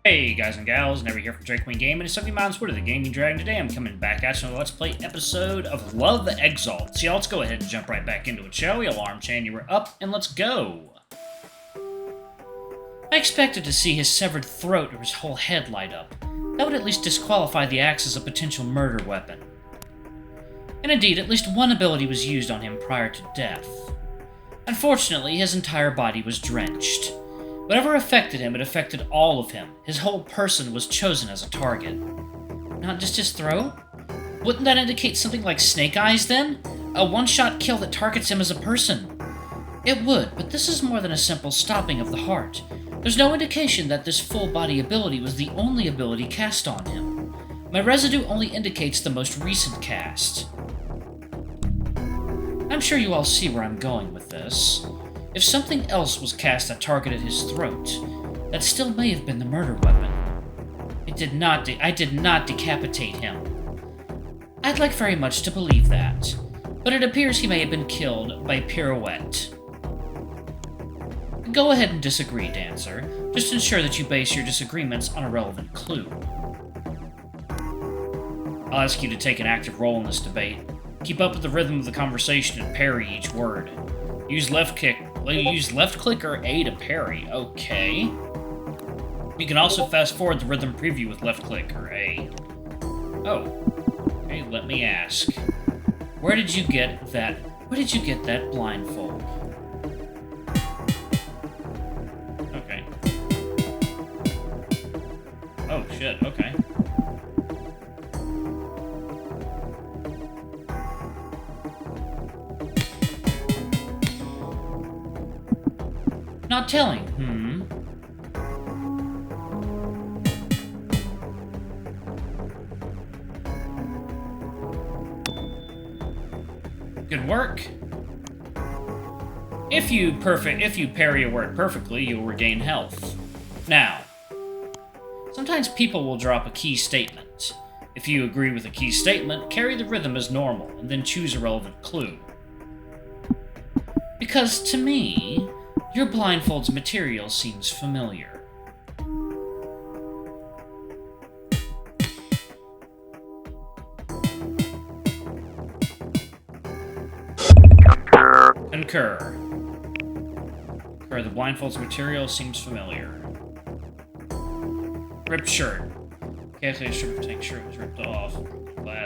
Hey guys and gals, Never here from Drake Queen Game, and it's 70 Miles Wood of the Gaming Dragon. Today I'm coming back at you on a Let's Play episode of Love Exalt. So yeah, let's go ahead and jump right back into it, shall we? Alarm chain, you were up, and let's go! I expected to see his severed throat or his whole head light up. That would at least disqualify the axe as a potential murder weapon. And indeed, at least one ability was used on him prior to death. Unfortunately, his entire body was drenched. Whatever affected him, it affected all of him. His whole person was chosen as a target. Not just his throat? Wouldn't that indicate something like Snake Eyes, then? A one-shot kill that targets him as a person? It would, but this is more than a simple stopping of the heart. There's no indication that this full-body ability was the only ability cast on him. My residue only indicates the most recent cast. I'm sure you all see where I'm going with this. If something else was cast that targeted his throat, that still may have been the murder weapon. I did not decapitate him. I'd like very much to believe that, but it appears he may have been killed by pirouette. Go ahead and disagree, Dancer. Just ensure that you base your disagreements on a relevant clue. I'll ask you to take an active role in this debate. Keep up with the rhythm of the conversation and parry each word. Use left click or A to parry. Okay. You can also fast forward the rhythm preview with left click or A. Oh. Okay, let me ask. Where did you get that blindfold? Okay. Oh shit, okay. Not telling, Good work. If you parry a word perfectly, you'll regain health. Now, sometimes people will drop a key statement. If you agree with a key statement, carry the rhythm as normal, and then choose a relevant clue. Because to me, your blindfold's material seems familiar. Concur. The blindfold's material seems familiar. Ripped shirt. Casually stripped tank shirt was ripped off.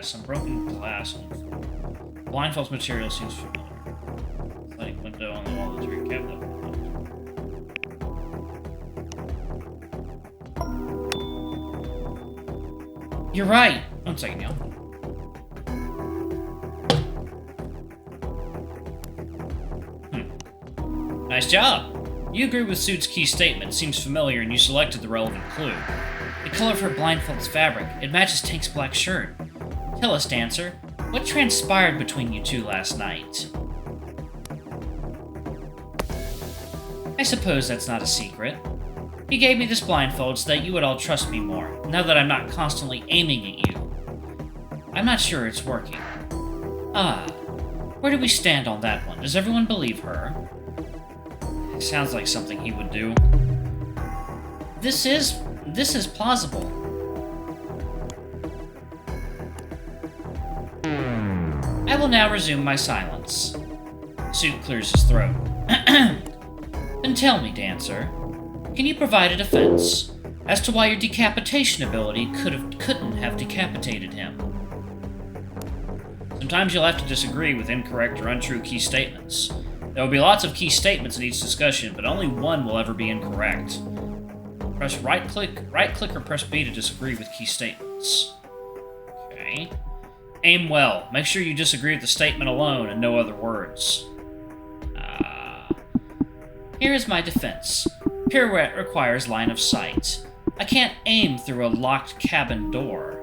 Some broken glass on the floor. Blindfold's material seems familiar. Sliding window on the wall of the tree cabinet. You're right! One second, y'all. Nice job! You agree with Suit's key statement, seems familiar, and you selected the relevant clue. The color of her blindfold's fabric, it matches Tank's black shirt. Tell us, Dancer, what transpired between you two last night? I suppose that's not a secret. He gave me this blindfold so that you would all trust me more, now that I'm not constantly aiming at you. I'm not sure it's working. Where do we stand on that one? Does everyone believe her? It sounds like something he would do. This is plausible. I will now resume my silence. Suit clears his throat. Then tell me, Dancer, can you provide a defense as to why your decapitation ability couldn't have decapitated him? Sometimes you'll have to disagree with incorrect or untrue key statements. There will be lots of key statements in each discussion, but only one will ever be incorrect. Press right click or press B to disagree with key statements. Okay. Aim well. Make sure you disagree with the statement alone and no other words. Here is my defense. Pirouette requires line of sight. I can't aim through a locked cabin door.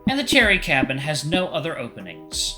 And the cherry cabin has no other openings.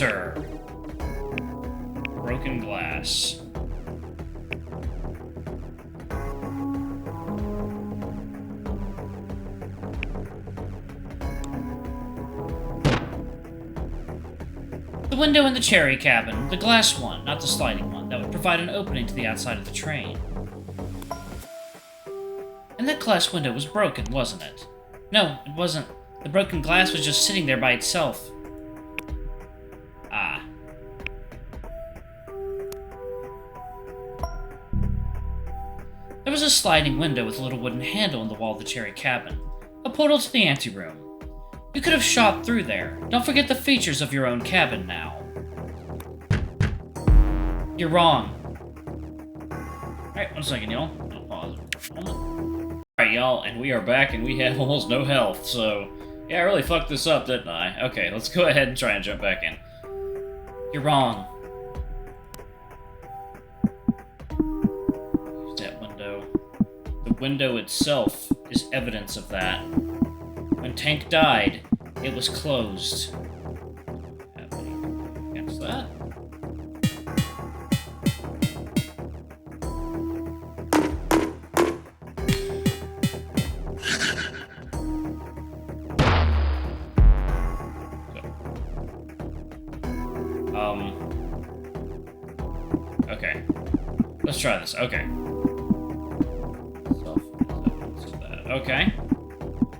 Enter. Broken glass. The window in the cherry cabin, the glass one, not the sliding one, that would provide an opening to the outside of the train. And that glass window was broken, wasn't it? No, it wasn't. The broken glass was just sitting there by itself. Ah. There was a sliding window with a little wooden handle in the wall of the cherry cabin. A portal to the anteroom. You could have shot through there. Don't forget the features of your own cabin now. You're wrong. Alright, 1 second, y'all. I'll pause it for a moment. Alright, y'all, and we are back, and we have almost no health, so... Yeah, I really fucked this up, didn't I? Okay, let's go ahead and try and jump back in. You're wrong. Use that window. The window itself is evidence of that. When Tank died, it was closed. Have anything against that? Okay. Let's try this. Okay. Self-evidence of that. Okay.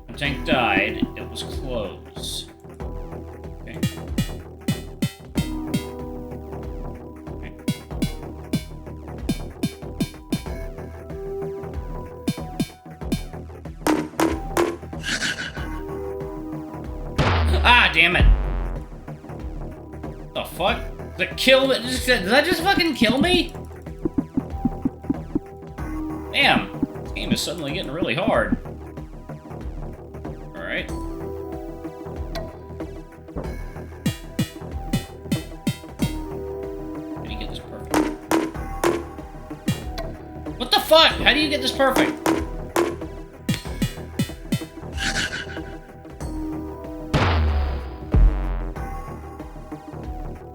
When Tank died, it was closed. Okay. Okay. Ah, damn it! What the fuck? Did that kill me? Did that just fucking kill me? Damn. This game is suddenly getting really hard. Alright. How do you get this perfect? What the fuck? How do you get this perfect?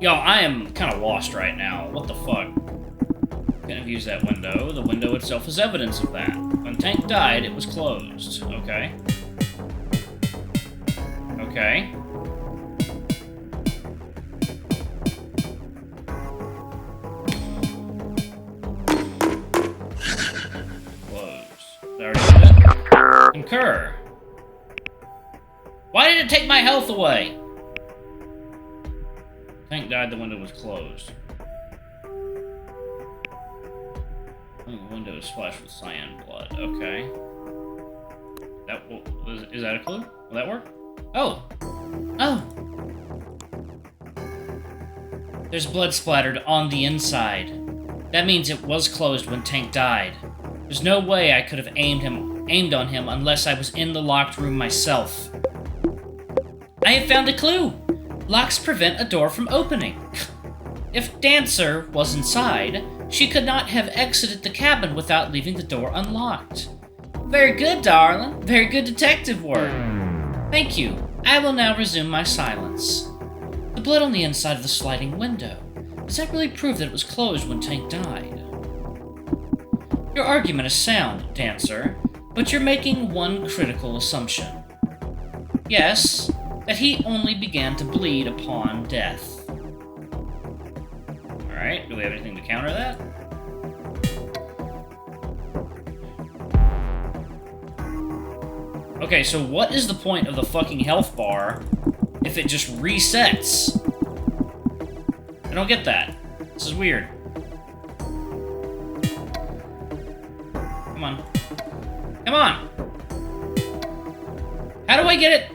Yo, I am kind of lost right now. What the fuck? Gonna use that window. The window itself is evidence of that. When Tank died, it was closed. Okay. Okay. Closed. Did I already do that? Concur. Why did it take my health away? Tank died, the window was closed. I think the window is splashed with cyan blood. Okay. Is that a clue? Will that work? Oh! Oh! There's blood splattered on the inside. That means it was closed when Tank died. There's no way I could have aimed on him unless I was in the locked room myself. I have found a clue! Locks prevent a door from opening. If Dancer was inside, she could not have exited the cabin without leaving the door unlocked. Very good, darling. Very good detective work. Thank you. I will now resume my silence. The blood on the inside of the sliding window. Does that really prove that it was closed when Tank died? Your argument is sound, Dancer, but you're making one critical assumption. Yes, that he only began to bleed upon death. Alright, do we have anything to counter that? Okay, so what is the point of the fucking health bar if it just resets? I don't get that. This is weird. Come on. Come on! How do I get it?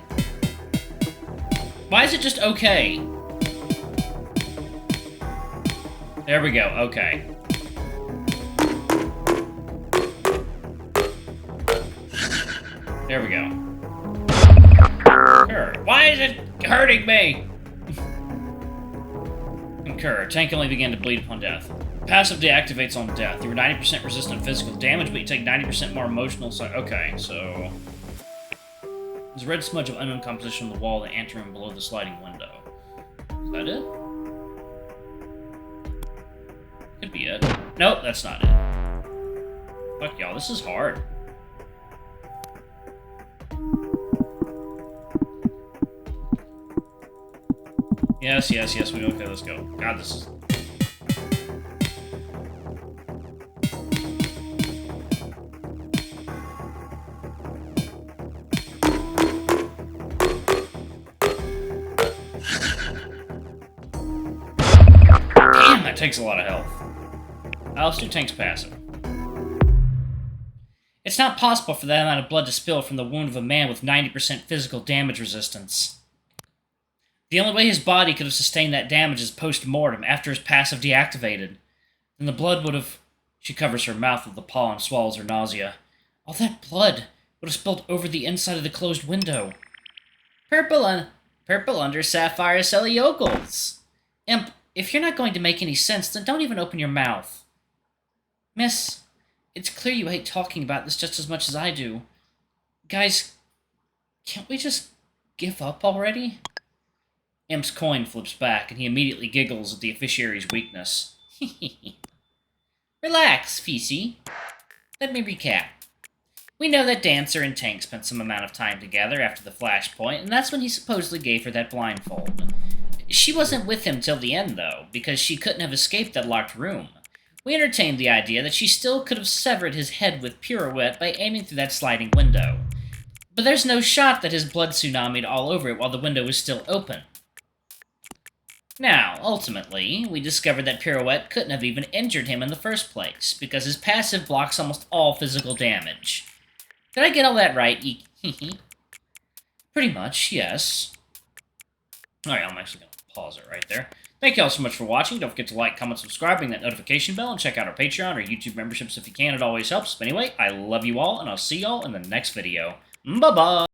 Why is it just okay? There we go, okay. There we go. Concur. Why is it hurting me? Concur. Tank only began to bleed upon death. Passive deactivates on death. You were 90% resistant to physical damage, but you take 90% more emotional side. Okay, so... There's a red smudge of unknown composition on the wall of the anteroom below the sliding window. Is that it? Could be it. Nope, that's not it. Fuck y'all, this is hard. Yes, yes, yes, okay, let's go. God, this is... Damn, that takes a lot of health. Let's do Tank's passive. It's not possible for that amount of blood to spill from the wound of a man with 90% physical damage resistance. The only way his body could have sustained that damage is post-mortem, after his passive deactivated. Then the blood would have... She covers her mouth with the paw and swallows her nausea. All that blood would have spilled over the inside of the closed window. Purple under sapphire cellulocals. Imp, if you're not going to make any sense, then don't even open your mouth. Miss, it's clear you hate talking about this just as much as I do. Guys, can't we just give up already? Imp's coin flips back, and he immediately giggles at the officiary's weakness. Relax, Feesey. Let me recap. We know that Dancer and Tank spent some amount of time together after the flashpoint, and that's when he supposedly gave her that blindfold. She wasn't with him till the end, though, because she couldn't have escaped that locked room. We entertained the idea that she still could have severed his head with pirouette by aiming through that sliding window. But there's no shot that his blood tsunami'd all over it while the window was still open. Now, ultimately, we discovered that pirouette couldn't have even injured him in the first place, because his passive blocks almost all physical damage. Did I get all that right? Pretty much, yes. Alright, I'm actually going to pause it right there. Thank you all so much for watching. Don't forget to like, comment, subscribe, ring that notification bell, and check out our Patreon or YouTube memberships if you can. It always helps. But anyway, I love you all, and I'll see y'all in the next video. Bye-bye!